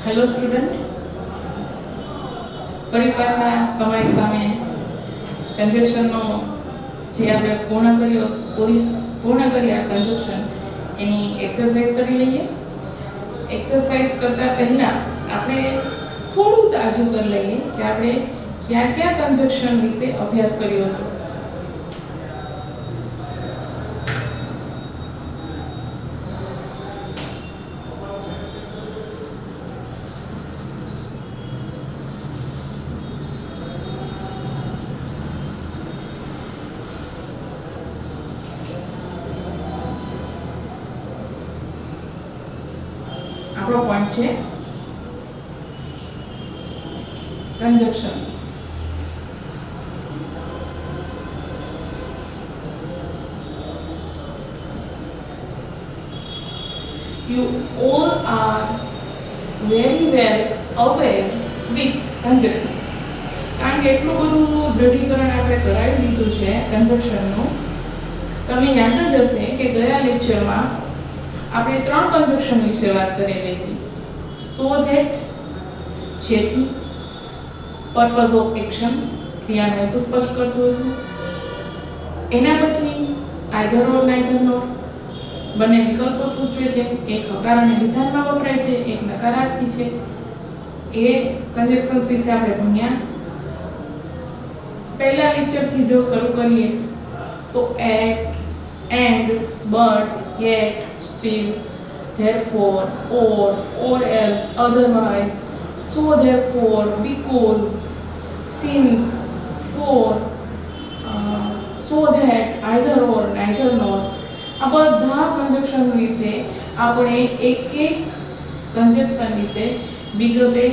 Hello student, ફરી પાછા તમારી સામે કન્જક્શનનો જે આપણે પૂર્ણ કર્યા કન્જક્શન એની એક્સરસાઇઝ કરી લઈએ. એક્સરસાઇઝ કરતાં પહેલાં આપણે થોડું તાજું કરી લઈએ કે આપણે કયા કયા કન્જક્શન વિશે અભ્યાસ કર્યો હતો. આપણો પોઈન્ટ છે conjunctions. You all are very well aware with conjunctions. કારણ કે એટલું બધું દૃઢીકરણ આપણે કરાવી દીધું છે કન્જક્શનનું. તમને યાદ જ હશે કે ગયા લેક્ચરમાં આપણે 3 કન્જક્શન વિશે વાત કરેલી હતી. સો ધેટ જેથી, પર્પઝ ઓફ એક્શન ક્રિયાનો હેતુ સ્પષ્ટ કરતું હતું. એના પછી આઈધર ઓર નાઈધર નોટ બંને વિકલ્પો સૂચવે છે. એક હકાર અને વિધાનમાં વપરાય છે, એક નકારાર્થી છે. એ કન્જક્શન્સ વિશે આપણે ભણ્યા. પહેલા લેક્ચરથી જો શરૂ કરીએ તો at, and, but, yet, still, therefore, or else, otherwise, so therefore, because, since, for, so that, either or, neither nor. આ બધા કન્જક્શન વિશે આપણે એક કન્જક્શન વિશે વિગતે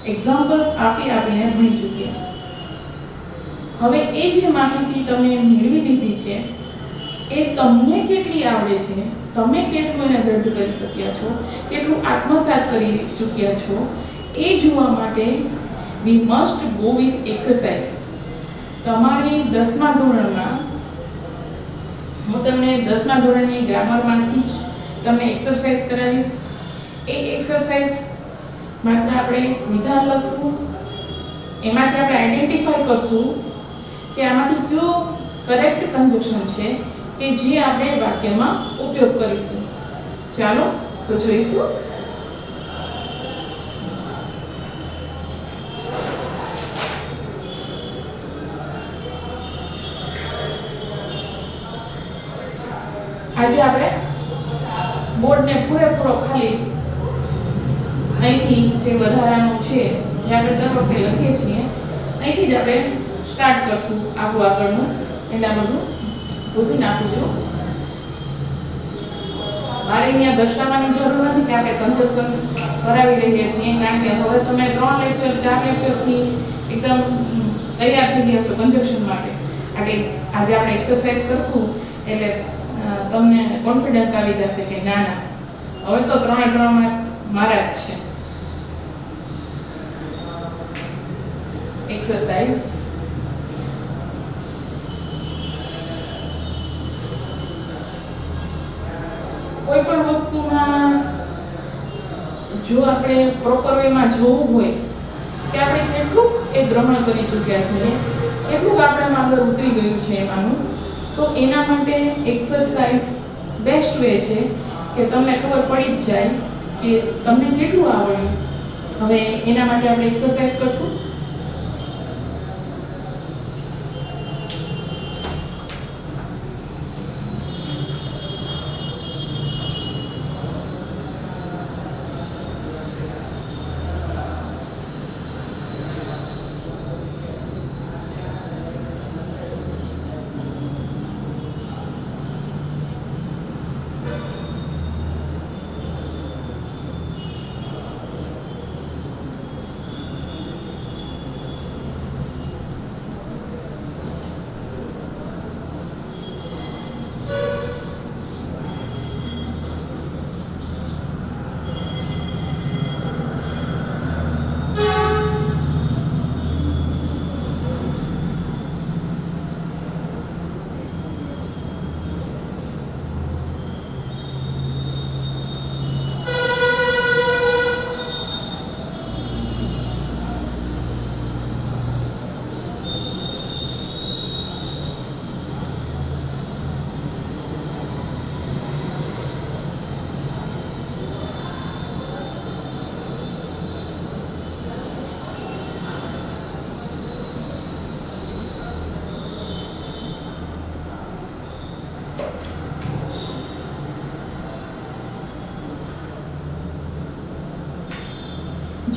એક્ઝામ્પલ્સ આપીને ભણી ચૂક્યા. હવે એ જે માહિતી તમે મેળવી લીધી છે એ તમને કેટલી આવડે છે, તમે કેટલું એને દ્રઢ કરી શક્યા છો, કેટલું આત્મસાત કરી ચૂક્યા છો, એ જોવા માટે we must go with exercise. તમારી 10મા ધોરણમાં હું તમને 10મા ધોરણની ગ્રામરમાંથી જ તમને એક્સરસાઇઝ કરાવીશ. એ એક્સરસાઇઝ માત્ર આપણે વિધાન લખશું, એમાંથી આપણે આઈડેન્ટિફાઈ કરશું કે આમાંથી કયો કરેક્ટ કન્જક્શન છે કે જે આપણે વાક્યમાં ઉપયોગ કરીશું. ચાલો તો જોઈશું. આજે આપણે બોર્ડને પૂરેપૂરો ખાલી અહીંથી જે વધારાનું છે જે આપણે દર વખતે લખીએ છીએ અહીંથી જ આપણે સ્ટાર્ટ કરશું. આપણું આગળનું એના બધું પૂછી નાખું છું. મારે અહીંયા દર્શાવવાની જરૂર નથી કે આપણે કન્જક્શન્સ કરાવી રહીએ છીએ, કારણ કે હવે તમે 3 લેક્ચર 4 લેક્ચરથી એકદમ તૈયાર થઈ ગયા છો કન્જક્શન માટે. આજે આપણે એક્સરસાઇઝ કરશું એટલે તમને કોન્ફિડન્સ આવી જશે કે ના હવે તો 3 મારા જ છે. એક્સરસાઇઝ કોઈ પણ વસ્તુમાં જો આપણે પ્રોપર વેમાં જોવું હોય કે આપણે કેટલું એ ગ્રહણ કરી ચૂક્યા છીએ, કેટલું આપણે અંદર ઉતરી ગયું છે એમાંનું, તો એના માટે એક્સરસાઇઝ બેસ્ટ વે છે કે તમને ખબર પડી જ જાય કે તમને કેટલું આવડ્યું. હવે એના માટે આપણે એક્સરસાઇઝ કરશું.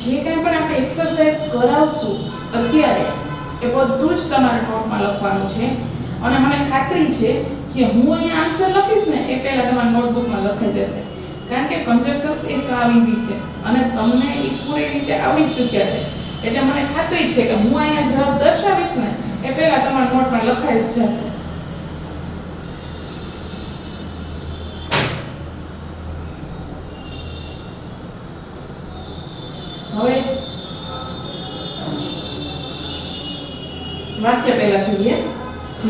જે કાંઈ પણ આપણે એક્સરસાઇઝ કરાવશું અત્યારે એ બધું જ તમારે નોટમાં લખવાનું છે અને મને ખાતરી છે કે હું અહીંયા આન્સર લખીશ ને એ પહેલાં તમારા નોટબુકમાં લખાઈ જશે, કારણ કે કન્સેપ્શન એ સાવ ઇઝી છે અને તમને એ પૂરી રીતે આવડી જ ચૂક્યા છે. એટલે મને ખાતરી છે કે હું અહીંયા જવાબ દર્શાવીશ ને એ પહેલાં તમારા નોટમાં લખાઈ જ જશે. હવે વાક્ય પહેલા જોઈએ.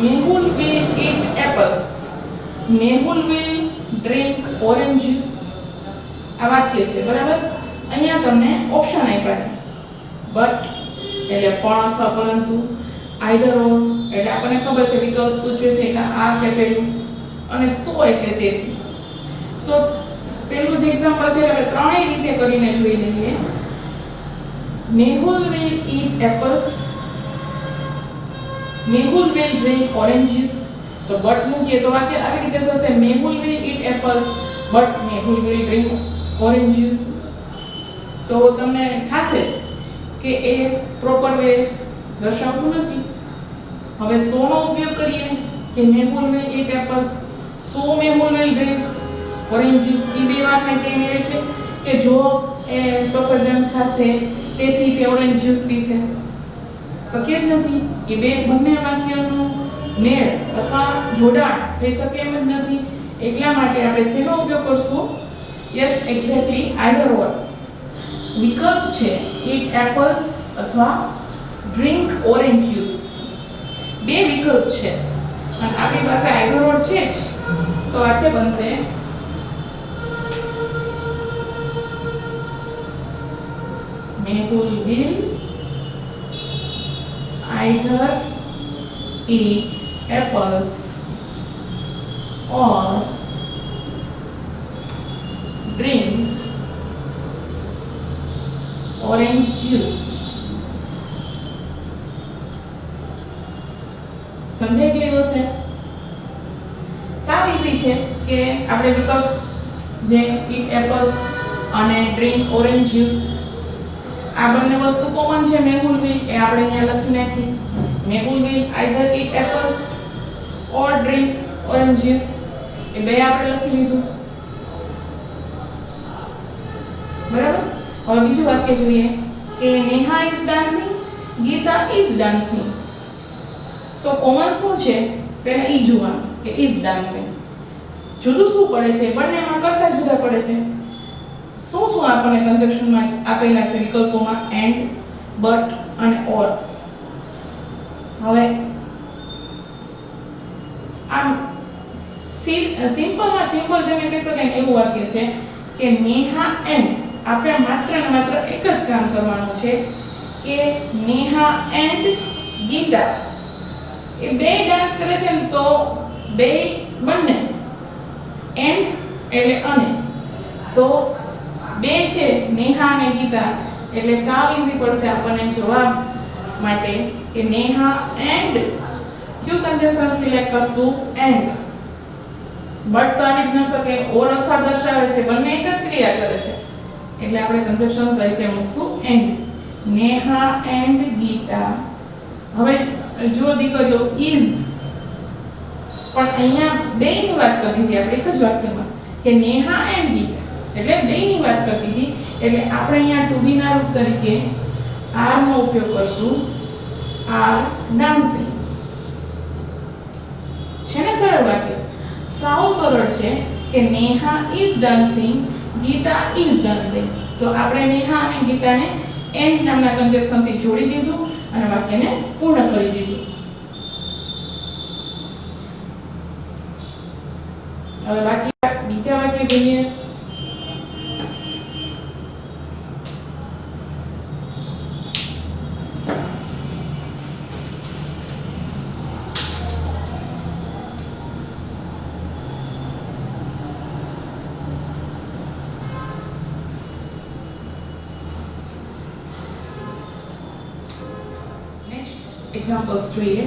Mehul will eat apples. Mehul will drink orange juice. આ વાક્ય છે, બરાબર. અહીંયા તમને ઓપ્શન આપ્યા છે. બટ એટલે પણ અથવા પરંતુ, આઈધર ઓર એટલે આપણને ખબર છે વિકલ્પ સૂચવે છે કે આ કે પેલું, અને સો એટલે તેથી. તો પેલું જે એક્ઝામ્પલ છે આપણે ત્રણેય રીતે કરીને જોઈ લઈએ. Mehul will eat apples. Mehul will drink orange juice. તો but મૂકીએ તો વાક્ય આવી રીતે થશે. Mehul will eat apples but Mehul will drink orange juice. તો તમને થશે જ કે એ પ્રોપર વે દર્શાવતું નથી. હવે સો નો ઉપયોગ કરીએ કે Mehul will eat apples, so Mehul will drink orange juice. એ બે વાતને કેમ મેળ છે કે જો એ સફરજન ખાશે તેથી તે ઓરેન્જ જ્યુસ પીશે? શક્ય જ નથી. એ બંને વાક્યનું મેળ અથવા જોડાણ થઈ શકે એમ જ નથી. એટલા માટે આપણે શેનો ઉપયોગ કરશું? યસ, એક્ઝેક્ટલી, આઈધર ઓર. વિકલ્પ છે eat apples અથવા drink orange juice. બે વિકલ્પ છે અને આપણી પાસે આઈધર ઓર છે જ, તો વાક્ય બનશે Mehul will either eat apples or drink orange juice. સમજાઈ ગયું હશે? સાવ ઈઝી છે કે આપણે વિકલ્પ જે eat apples અને drink orange juice, આ બંને વસ્તુ કોમન છે. Mehul will એ આપણે અહીંયા લખી નાખી. Mehul will either eat apples or drink orange juice. એ બે આપણે લખી લીધું, બરાબર. હવે બીજું વાક્ય જોઈએ કે Neha is dancing, Geeta is dancing. તો કોમન શું છે પહેલા ઈ જોવાનું કે is dancing. જુદું શું પડે છે? બંનેમાં કરતા જુદા પડે છે. શું શું આપણને કન્જક્શનમાં આપેલા છે વિકલ્પોમાં? એન્ડ, બટ અને ઓર. હવે આમ સિમ્પલમાં સિમ્પલ જેને કહી શકાય એવું વાક્ય છે કે નેહા એન્ડ, આપણે માત્ર ને માત્ર એક જ કામ કરવાનું છે કે નેહા એન્ડ ગીતા એ બે ડાન્સ કરે છે ને, તો બે બંને એન્ડ એટલે અને, તો બે છે નેહા અને ગીતા એટલે સાવ ઈઝી પડશે આપણને જવાબ માટે કે Neha and Q conjunction select કરશું? એન્ડ. બટ તો આવી જ ન શકે, ઓર અથવા દર્શાવે છે, બંને એક જ ક્રિયા કરે છે એટલે આપણે કન્જક્શન તરીકે મૂકશું એન્ડ. નેહા એન્ડ ગીતા. હવે જો દીકરીઓ ઇઝ, પણ અહીંયા બેની વાત કરતી હતી આપણે એક જ વાક્યમાં કે નેહા એન્ડ ગીતા એટલે બેની વાત કરતી હતી. એટલે આપણે અહીંયા ટુ બી ના રૂપ તરીકે આર નો ઉપયોગ કરશું. આર ડાન્સિંગ છે ને? સરળ વાક્ય, સાવ સરળ છે કે Neha is dancing, Geeta is dancing. તો આપણે નેહા અને ગીતાને એન્ડ નામના કન્જક્શનથી જોડી દીધું અને વાક્યને પૂર્ણ કરી દીધું. હવે બાકી બીજા વાક્ય જોઈએ. Examples જોઈએ.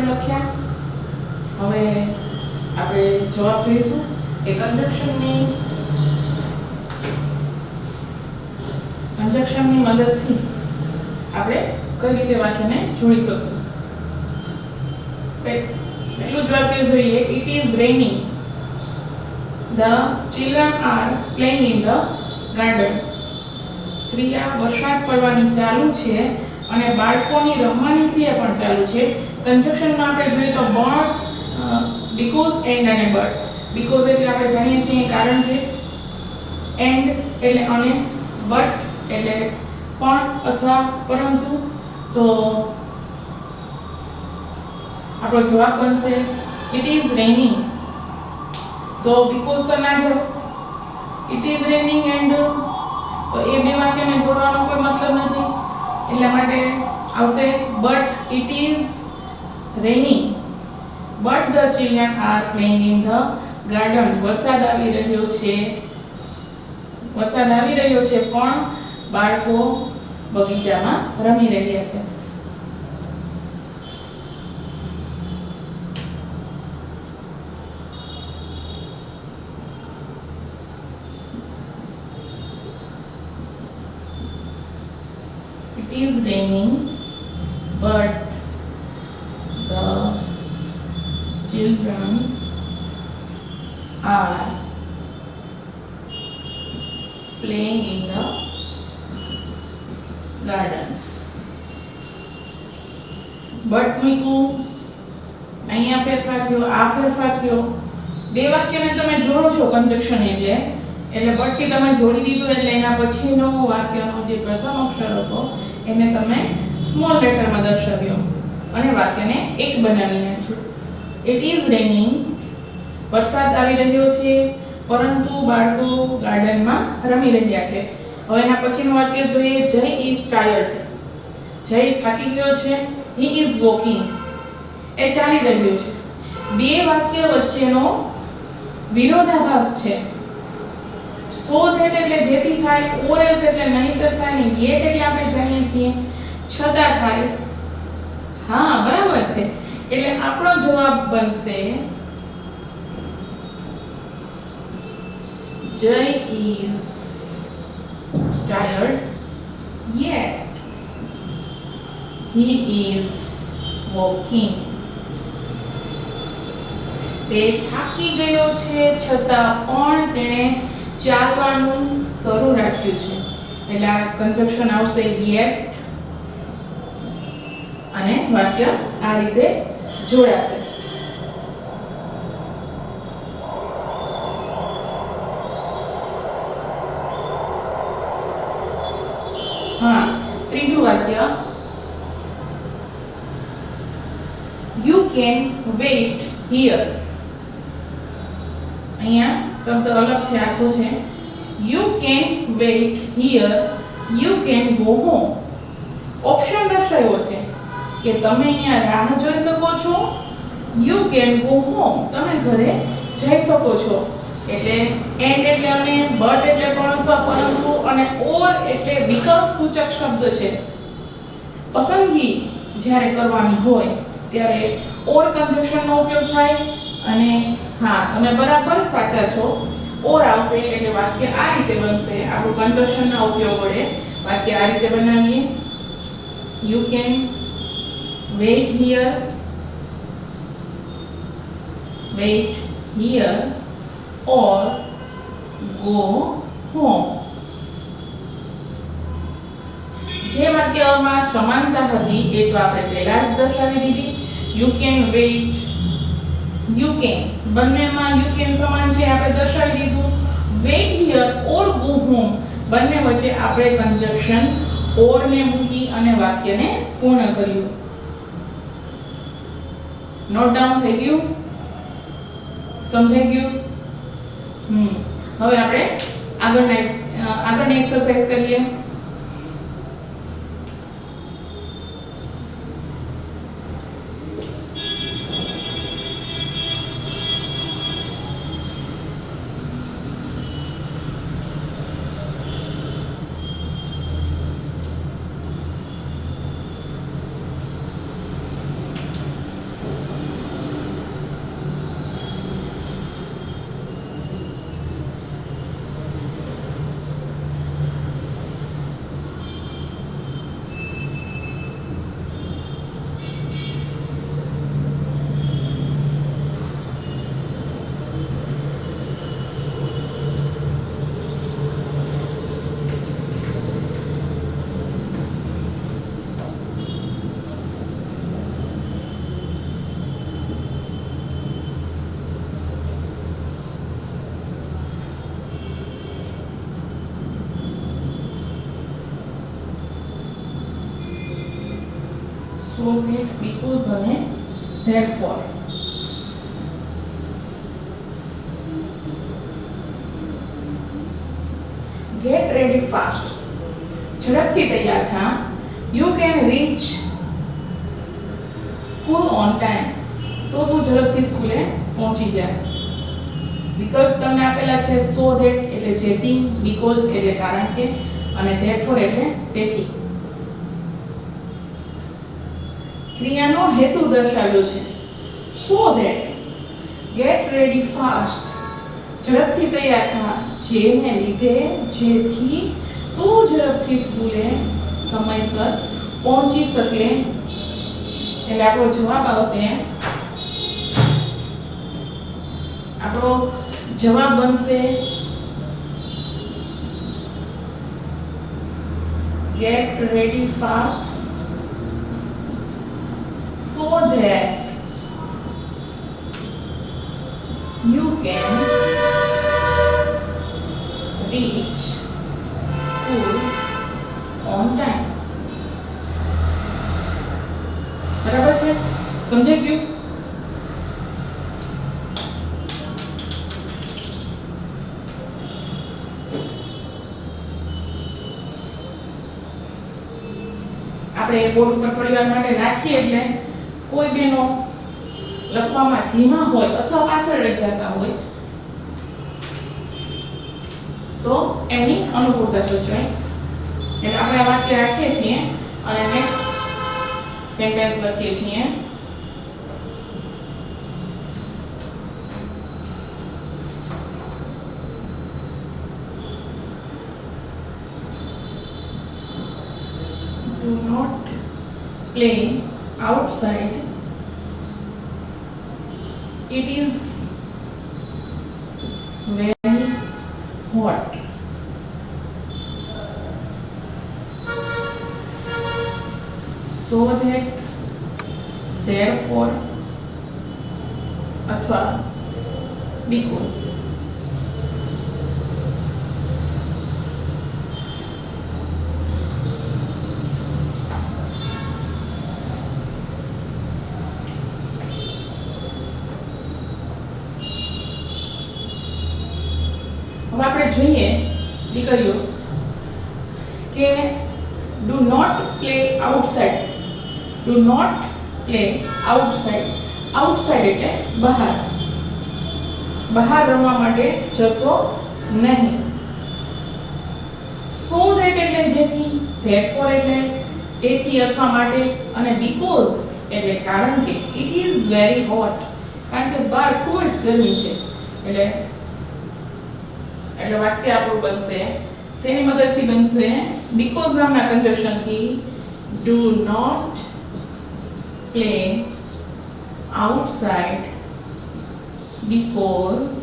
આપણે લખ્યા. હવે આપણે જવાબ જોઈશું કે કંજક્શનની મદદથી આપણે કઈ રીતે વાક્યને જોડી શકશું. પહેલું જ વાક્ય જોઈએ. It is raining. The children are playing in the garden. ક્રિયા વરસાદ પડવાની ચાલુ છે અને બાળકોની રમવાની ક્રિયા પણ ચાલુ છે. કંજક્શનમાં આપણે જોઈએ તો but, because, and અને but. because એટલે આપણે જાણીએ છીએ કારણ કે, and એટલે અને, but એટલે પણ અથવા પરંતુ. તો આપણો જવાબ બનશે ઇટ ઇઝ રેનિંગ. તો because તો ના જાવ, ઇટ ઇઝ રેનિંગ એન્ડ, તો એ બે વાક્યને જોડવાનો કોઈ મતલબ નથી. એટલા માટે આવશે but it is raining but the children are playing in the garden. વરસાદ આવી રહ્યો છે પણ બાળકો બગીચામાં રમી રહ્યા છે. It is raining but the children are playing in the garden. but મૂકું, અહીંયા ફેરફાર થયો, આ ફેરફાર થયો. બે વાક્યને તમે જોડો છો કંજક્શન એટલે but થી તમે જોડી દીધું એટલે એના પછીનો વાક્યનો જે પ્રથમ અક્ષર હતો એને તમે સ્મોલ લેટરમાં દર્શાવ્યો અને વાક્યને એક બનાવી નાખ્યું. ઇટ ઇઝ રેનિંગ, વરસાદ આવી રહ્યો છે પરંતુ બાળકો ગાર્ડનમાં રમી રહ્યા છે. હવે એના પછીનું વાક્ય જોઈએ. જય ઇઝ ટાયર્ડ. જય થાકી ગયો છે. હી ઇઝ વોકિંગ, એ ચાલી રહ્યો છે. બે વાક્ય વચ્ચેનો વિરોધાભાસ છે. સો ધેટ એટલે જેથી થાય, ઓર એલ્સ એટલે નહીંતર થાય, ને યેટ એટલે આપણે જાણીએ છીએ છતાં થાય. હા, બરાબર છે. એટલે આપણો જવાબ બનશે જય is tired yet he is walking. તે થાકી ગયો છે છતાં પણ તેણે ચાલવાનું શરૂ રાખ્યું છે. એટલે આ કંજક્શન આવશે yet અને વાક્ય આ રીતે જોડાશે. હા, ત્રીજું વાક્ય. You can wait here. અહીંયા શબ્દ અલગ છે, આખો છે. You can wait here. You can go home. Option દર્શાવ્યો છે કે તમે અહીંયા રાહ જોઈ શકો છો. You can go home. તમે ઘરે જઈ શકો છો. એટલે and એટલે અને, but એટલે પણ અથવા પરંતુ, અને or એટલે વિકલ્પ સૂચક શબ્દ છે. પસંદગી જ્યારે કરવાની હોય ત્યારે or કંજક્શનનો ઉપયોગ થાય. અને હા, તમે બરાબર સાચા છો. or આવશે એટલે વાક્ય આ રીતે બનશે. આપણું કંજક્શનના ઉપયોગ વડે વાક્ય આ રીતે બનાવીએ. You can wait here. Or go home. જે વાક્યમાં સમાનતા હતી એ તો આપણે પહેલા જ દર્શાવી દીધી. You can wait, you can, બંનેમાં you can સમાન છે, આપણે દર્શાવી દીધું. Wait here or go home, બંને વચ્ચે આપણે કંજક્શન or ને મૂકી અને વાક્યને પૂર્ણ કર્યું. નોટ ડાઉન થઈ ગયું? સમજાઈ ગયું? હવે આપણે આગળની એક્સરસાઇઝ કરીએ. so that, because અને therefore. Get ready fast. ઝડપથી તૈયાર થા. You can reach school on time. તો તું ઝડપથી સ્કૂલે પહોંચી જા. વિકલ્પ તમને આપેલા છે so that એટલે જેથી, because એટલે કારણ કે, અને therefore એટલે તેથી. ક્રિયાનો હેતુ દર્શાવ્યો છે. so that, get ready fast, ઝડપથી તૈયાર થા, જેને લીધે, જેથી તું ઝડપથી સ્કૂલે સમયસર પહોંચી શકે. એટલે આપણો જવાબ આવશે, આપણો જવાબ બનશે get ready fast so that you can reach school on time. બરાબર છે? સમજાઈ ગયું? આપણે બોર્ડ ઉપર થોડી વાર માટે રાખીએ એટલે કોઈ બેનો લખવામાં ધીમા હોય અથવા પાછળ રહી જતા હોય તો એમની અનુકૂળતા સૂચવાય. એટલે આપણે આ વાક્ય રાખીએ છીએ અને નેક્સ્ટ સેન્ટેન્સ લખીએ છીએ. Do not play outside. It is very hot. So that, therefore, अथवा because. હવે આપણે જોઈએ દીકરીઓ કે do not play outside. Do not play outside. Outside એટલે બહાર. બહાર રમવા માટે જશો નહીં. સો ધેટ એટલે જેથી, ધેરફોર એટલે તેથી અથવા માટે, અને બીકોઝ એટલે કારણ કે, ઇટ ઇઝ વેરી હોટ કારણ કે બહાર ખૂબ જ ગરમી છે. એટલે વાક્ય આપણું બનશે શેની મદદથી બનશે? બીકોઝ નામના કન્જક્શનથી. Do not play outside because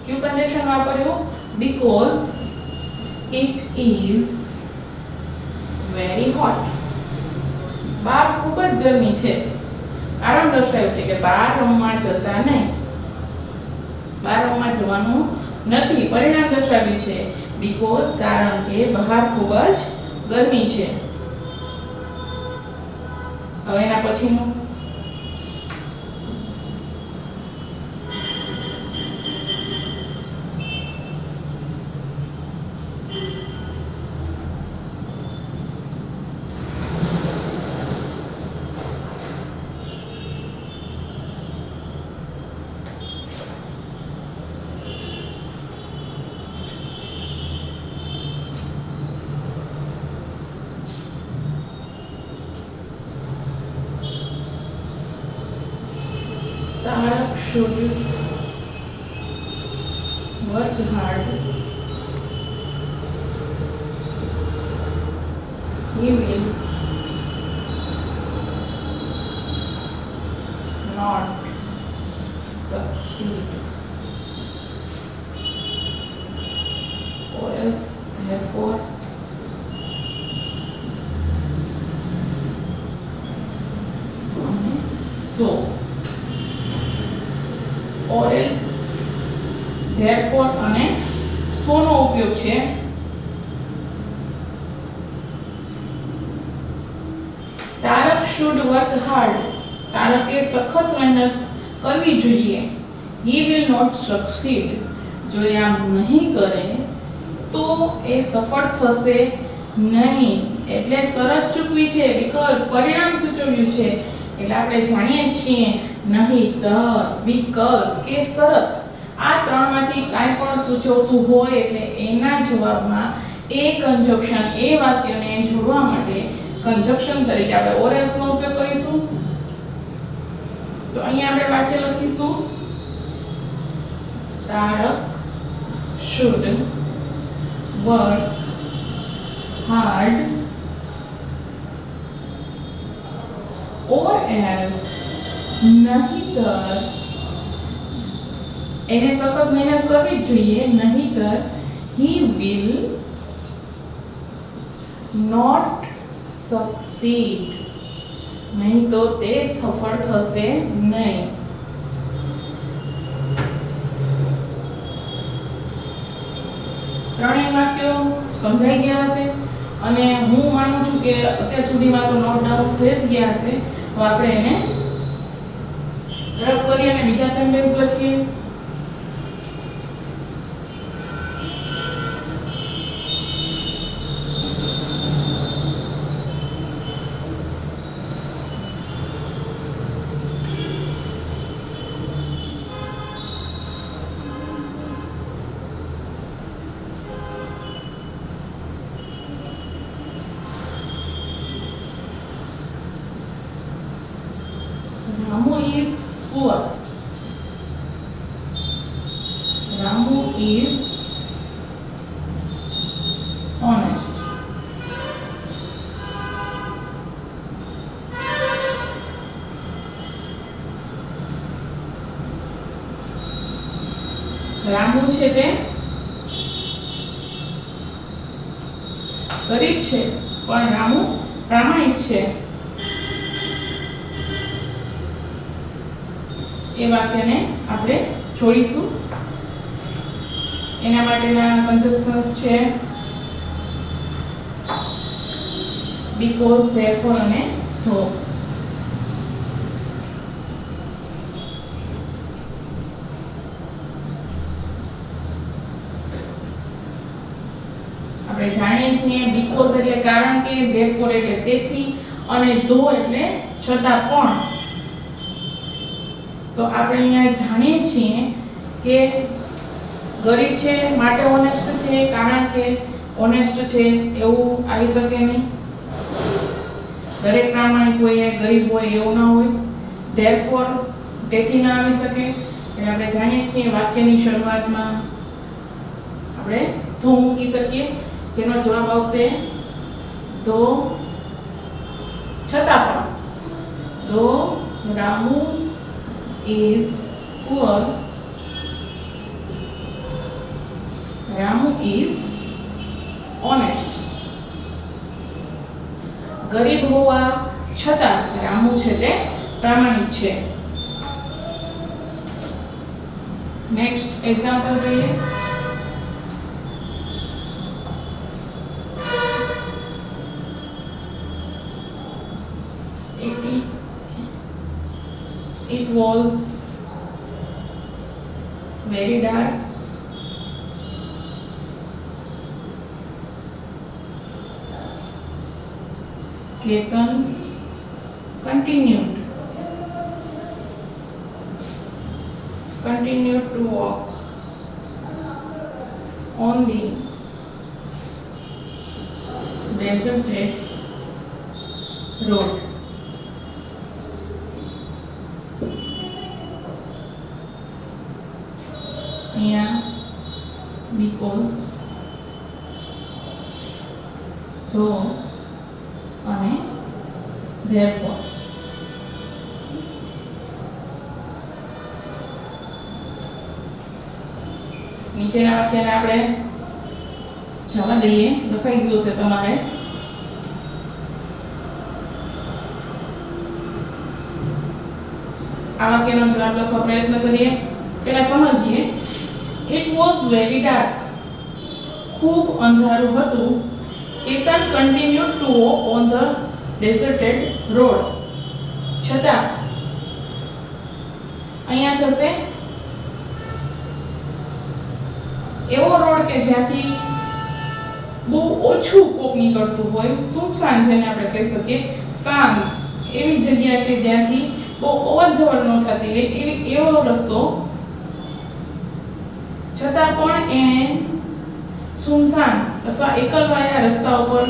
ક્યુ કન્જક્શન વાપર્યું? Because it is very hot. બહાર ખૂબ જ ગરમી છે. કારણ દર્શાવ્યું છે કે બહાર રમવા જતા નહીં. બહાર રમવા જવાનું નથી. પરિણામ દર્શાવ્યું છે બીકોઝ કારણ કે બહાર ખૂબ જ ગરમી છે. હવે એના પછીનું Tarak should work hard. He will not succeed. Or else, therefore, so. Or else, therefore અને so નો ઉપયોગ છે should work hard. તારકે સખત મહેનત કરવી જોઈએ. He will not succeed. જો એ આમ નહીં કરે તો એ સફળ થશે નહીં. એટલે શરત ચૂકવી છે, વિકલ્પ પરિણામ સૂચવ્યું છે. એટલે આપણે જાણીએ છીએ નહીંતર, વિકલ્પ કે શરત આ ત્રણમાંથી કાંઈ પણ સૂચવતું હોય એટલે એના જવાબમાં એ કંજક્શન, એ વાક્યને જોડવા માટે કંજક્શન તરીકે આપણે ઓર એલ્સ નો ઉપયોગ કરીશું. તો અહીંયા આપણે વાક્ય લખીશું Tarak should work hard or else, નહીંતર એને સખત મહેનત કરવી જ જોઈએ, નહીંતર he will not succeed. નહીં તો તે સફળ થશે નહીં. ત્રણેય વાક્યો સમજાઈ ગયા હશે અને હું માનું છું કે અત્યાર સુધીમાં તો નોટ ડાઉન થઈ જ ગયા હશે. તો આપણે એને રબ કરીએ અને બીજા સેન્ટેન્સ લખીએ. Ramu is poor. Ramu is honest. Ramu છે તે ગરીબ છે પણ રામુ પ્રામાણિક છે. એ વાક્યને આપણે જોડીશું. એના માટેના કન્જક્શન્સ છે because, therefore અને though. આપણે જાણીએ છીએ because એટલે કારણ કે, therefore એટલે તેથી અને though એટલે છતાં પણ. તો આપણે અહીંયા જાણીએ છીએ કે ગરીબ છે માટે ઓનેસ્ટ છે, કારણ કે ઓનેસ્ટ છે એવું આવી શકે નહીં. દરેક પ્રામાણિક હોય ગરીબ હોય એવું ના હોય. ધેરફોર તેથી ના આવી શકે. એટલે આપણે જાણીએ છીએ વાક્યની શરૂઆતમાં આપણે ધો મૂકી શકીએ, જેનો જવાબ આવશે ધો છતાં પણ. ધો Ramu is poor, Ramu is honest. ગરીબ હોવા છતાં રામુ છે તે પ્રામાણિક છે. નેક્સ્ટ એક્ઝામ્પલ જોઈએ. It was very dark. Ketan continued to walk on the deserted road. Here, because, though અને therefore. નીચેના વાક્યને આપણે જવા દઈએ. લખાઈ ગયું છે તમારે. આ વાક્યનો જવાબ લખવા પ્રયત્ન કરીએ. પહેલા સમજીએ. It was very dark. ખૂબ અંધારું હતું. Ketan continued to walk on the deserted road. છતાં અહીંયા થશે એવો રોડ કે જ્યાંથી બહુ ઓછું કોક નીકળતું હોય, સુમસાન જેને આપણે કહી શકીએ, શાંત એવી જગ્યા કે જ્યાંથી બહુ અવર જવર ન થતી હોય એવો રસ્તો, છતાં પણ એને સુમસાન અથવા એકલવાયા રસ્તા ઉપર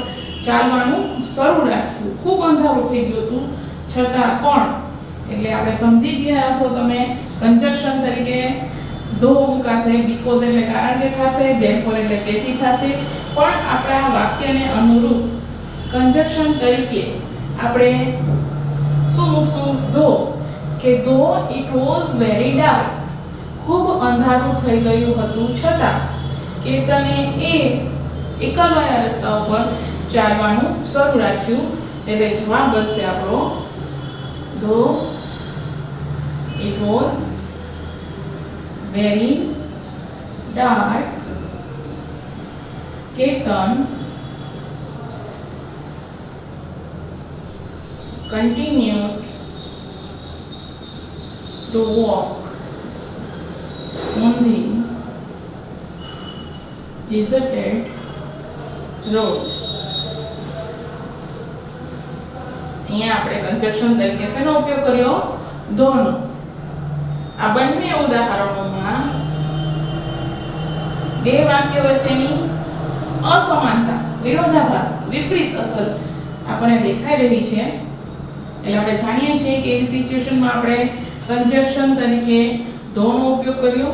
ચાલવાનું શરૂ રાખ્યું. ખૂબ અંધારું થઈ ગયું હતું છતાં પણ, એટલે આપણે સમજી ગયા હશો તમે, કન્જક્શન તરીકે ધો મુકાશે, બીકોઝ એટલે કારણ કે થશે, ધેરફોર એટલે તેથી થશે, પણ આપણા વાક્યને અનુરૂપ કન્જક્શન તરીકે આપણે શું મૂકશું? ધો, કે ધો ઇટ વોઝ વેરી ડાર્ક, ખૂબ અંધારું થઈ ગયું હતું છતાં કેતને એ એકલવાયા રસ્તા ઉપર ચાલવાનું શરૂ રાખ્યું. એટલે જવાબ બનશે આપણો ધો it was very dark, Ketan continued to walk on the deserted road. અહીંયા આપણે કન્જક્શન તરીકે શેનો ઉપયોગ કર્યો? ધોનો. આ બંને ઉદાહરણોમાં બે વાક્ય વચ્ચેની અસમાનતા, વિરોધાભાસ, વિપરીત અસર આપણને દેખાઈ રહી છે. એટલે આપણે જાણીએ છીએ કે એવી સિચ્યુએશનમાં આપણે કન્જક્શન તરીકે ધોનો ઉપયોગ કર્યો.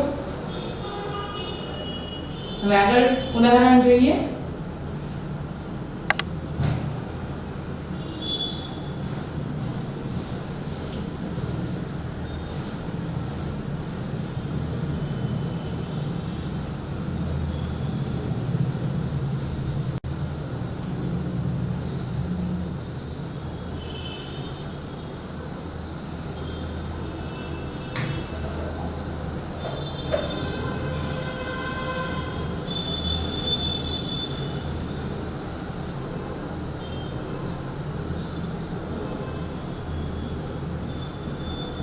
હવે આગળ ઉદાહરણ જોઈએ.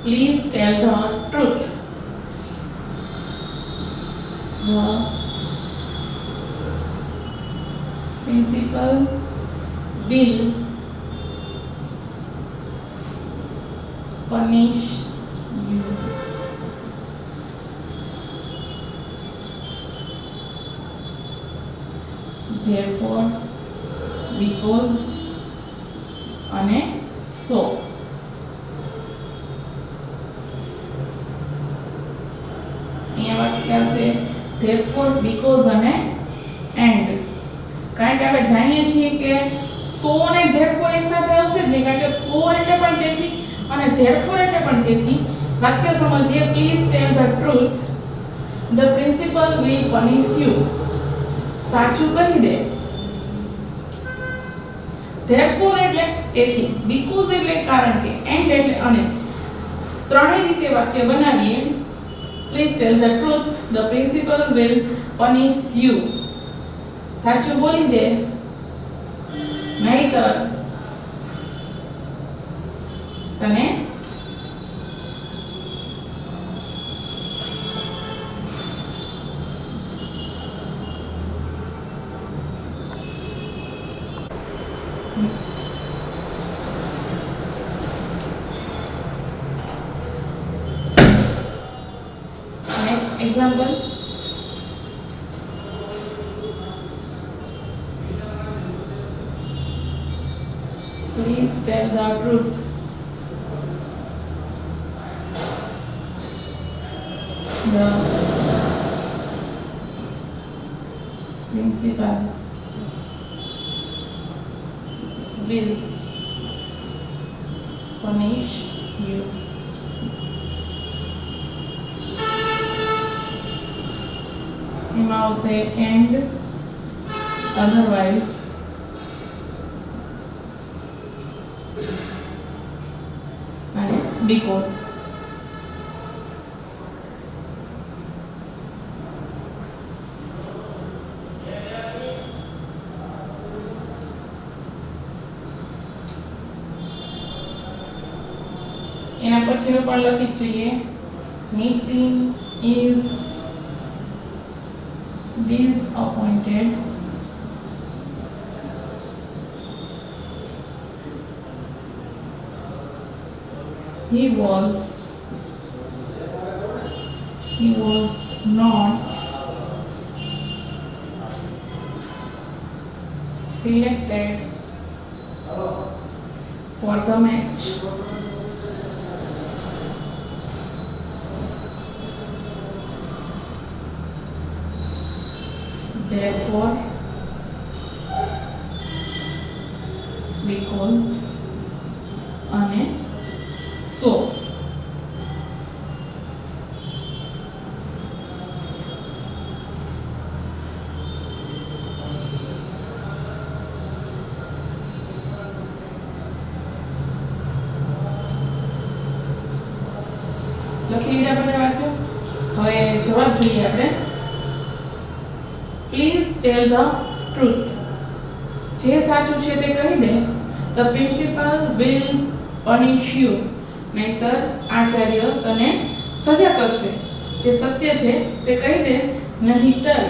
Please tell the truth. The principal will punish you. Therefore, because અને so. અહીંયા વાક્ય આવશે therefore, because અને and. કારણ કે આપણે જાણીએ છીએ કે so અને therefore એક સાથે હશે જ નહીં, કારણ કે so એટલે પણ તેથી અને therefore એટલે પણ તેથી. વાક્ય સમજીએ. Please tell the truth. The principal will punish you. સાચું કહી દે. therefore એટલે તેથી, because એટલે કારણ કે, and એટલે અને. ત્રણેય રીતે વાક્ય બનાવીએ. Please tell the truth. The principal will punish you. સાચું બોલી દે, નહીતર તને example. Please tell the truth. The principal will punish you. એમાં આવશે and otherwise અને because. એના પછીનું પણ લખી જ જોઈએ. Nitin is disappointed he was not selected for the match. Therefore, because અને so. લખી લીધા આપણે વાક્યો. હવે જવાબ જોઈએ આપણે. Please tell the truth. જે સાચું છે તે કહી દે. The principal will punish you. નહીતર આચાર્ય તને સજા કરશે. જે સત્ય છે તે કહી દે. નહીતર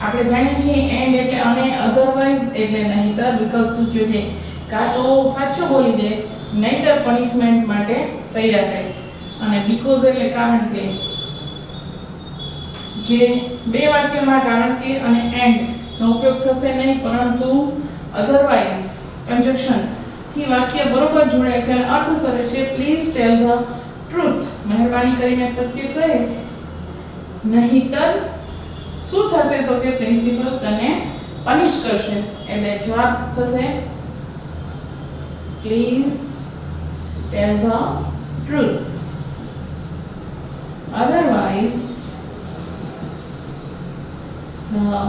આપણે જાણીએ છીએ એન્ડ એટલે અને અધરવાઇઝ એટલે નહીતર વિકલ્પ સૂચવે છે કાં તો સાચું બોલી દે નહીતર પનિશમેન્ટ માટે તૈયાર રહે. અને બીકોઝ એટલે કારણ કે. જે બે વાક્યમાં કારણ કે અને એન્ડ નો ઉપયોગ થશે નહીં, પરંતુ અધરવાઇઝ કન્જક્શન થી વાક્ય બરોબર જોડાય છે અને અર્થ સરે છે. Please tell the truth. મહેરબાની કરીને સત્ય કહે. નહીતર શું થશે તો કે પ્રિન્સિપલ તને પનિશ કરશે. એટલે જવાબ થશે please tell the truth. Otherwise the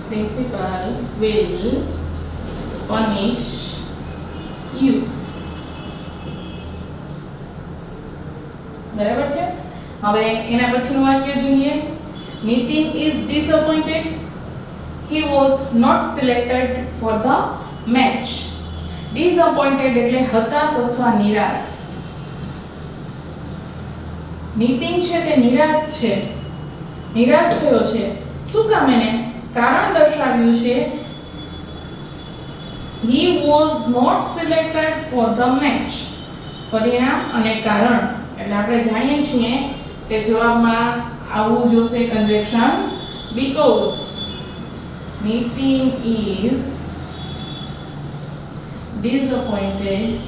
principal will punish you. બરાબર છે. હવે એના પછીનું વાક્ય જોઈએ. Nitin is disappointed. He was not selected for the match. Disappointed એટલે હતાશ અથવા નિરાશ. નીતિન છે તે નિરાશ છે, નિરાશ થયો છે. શું કામ? એને કારણ દર્શાવ્યું છે. he was not selected for the match. પરિણામ અને કારણ એટલે આપણે જાણીએ છીએ કે જવાબમાં આવવું જોશે conjunction because. Nitin is disappointed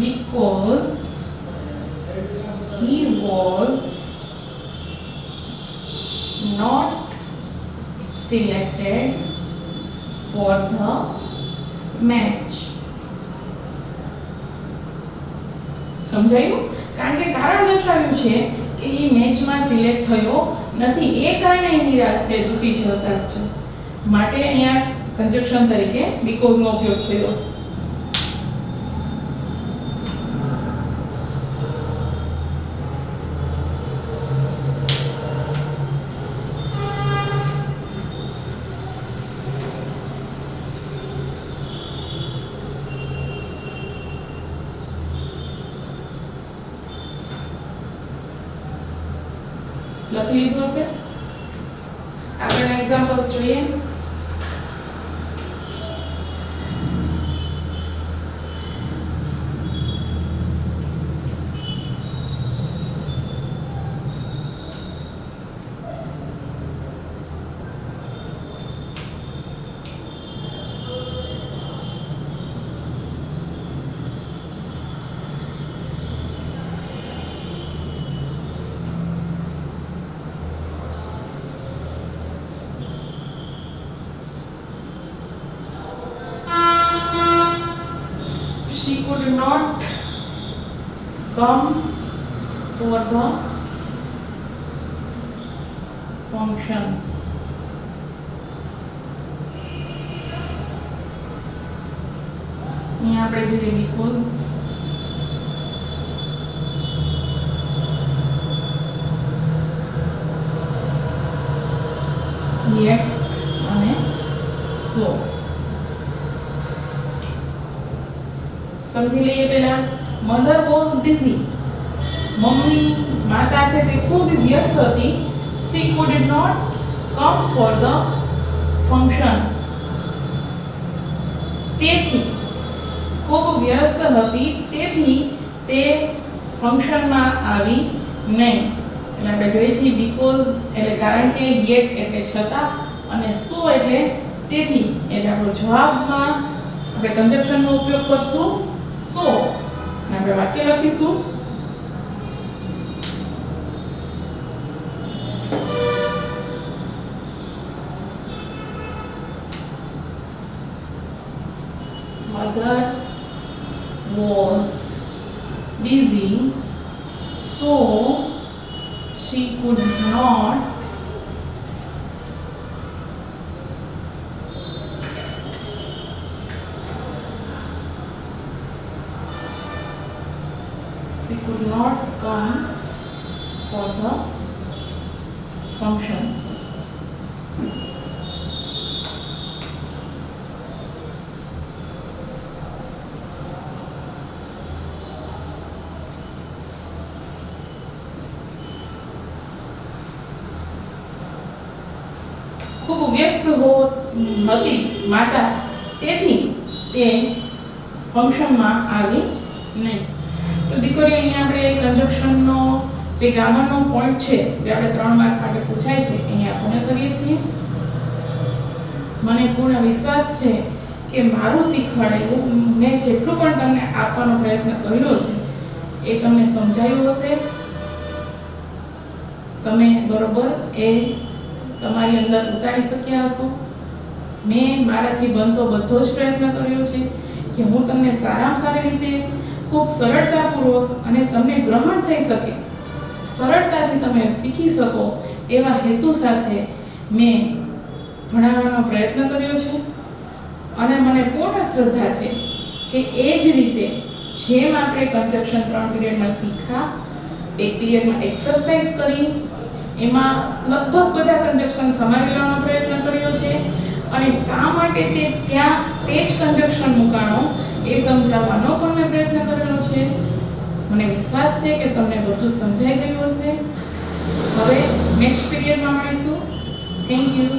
because he was not selected for the match. સમજાયું? કારણ કે કારણ દર્શાવ્યું છે કે એ મેચમાં સિલેક્ટ થયો નથી, એ કારણે એ નિરાશ છે, દુઃખી છે, હતાશ છે. માટે અહીંયા કન્જક્શન તરીકે બીકોઝ નો ઉપયોગ થયો. લખી લીધું હશે. આગળના એક્ઝામ્પલ્સ જોઈએ. She could not come for the function. यहाँ આપણે જોઈએ because yet અને સમજી લઈએ પહેલા. Mother was busy. મમ્મી માતા છે તે ખૂબ વ્યસ્ત હતી. She could not come for the function. તેથી ખૂબ વ્યસ્ત હતી તેથી તે ફંક્શનમાં આવી નહીં. એટલે આપણે જોઈએ છીએ બીકોઝ એટલે કારણ કે, યેટ એટલે છતાં, અને સો એટલે તેથી. એટલે આપણો જવાબમાં આપણે કન્જક્શનનો ઉપયોગ કરશું સો, અને આપણે વાક્ય લખીશું mother was busy, so she could not come for the function. ખૂબ વ્યસ્ત હતી માતા તેથી તે ફંક્શનમાં આવી નહીં. તો દીકરી અહીંયા આપણે કન્જક્શનનો જે ગ્રામરનો પોઈન્ટ છે જે આપણે 3 માર્ક માટે પૂછાય છે અહીંયા પૂર્ણ કરીએ છીએ. મને પૂર્ણ વિશ્વાસ છે કે મારું શીખવાડેલું મેં જેટલું પણ તમને આપવાનો પ્રયત્ન કર્યો છે એ તમને સમજાયું હશે. તમે બરોબર એ તમારી અંદર ઉતારી શક્યા હશો. મેં મારાથી બનતો બધો જ પ્રયત્ન કર્યો છે કે હું તમને સારામાં સારી રીતે ખૂબ સરળતાપૂર્વક અને તમને ગ્રહણ થઈ શકે, સરળતાથી તમે શીખી શકો એવા હેતુ સાથે મેં ભણાવવાનો પ્રયત્ન કર્યો છે. અને મને પૂર્ણ શ્રદ્ધા છે કે એ જ રીતે જેમ આપણે કન્જક્શન 3 પીરિયડમાં શીખ્યા, એક પીરિયડમાં એક્સરસાઇઝ કરી, એમાં લગભગ બધા કન્જક્શન સમાવી લેવાનો પ્રયત્ન કર્યો છે અને શા માટે તે ત્યાં તે જ કન્જક્શન મૂકાણો એ સમજાવવાનો પણ મેં પ્રયત્ન કરેલો છે. મને વિશ્વાસ છે કે તમને બધું સમજાઈ ગયું હશે. હવે નેક્સ્ટ પીરિયડમાં મળીશું. Thank you.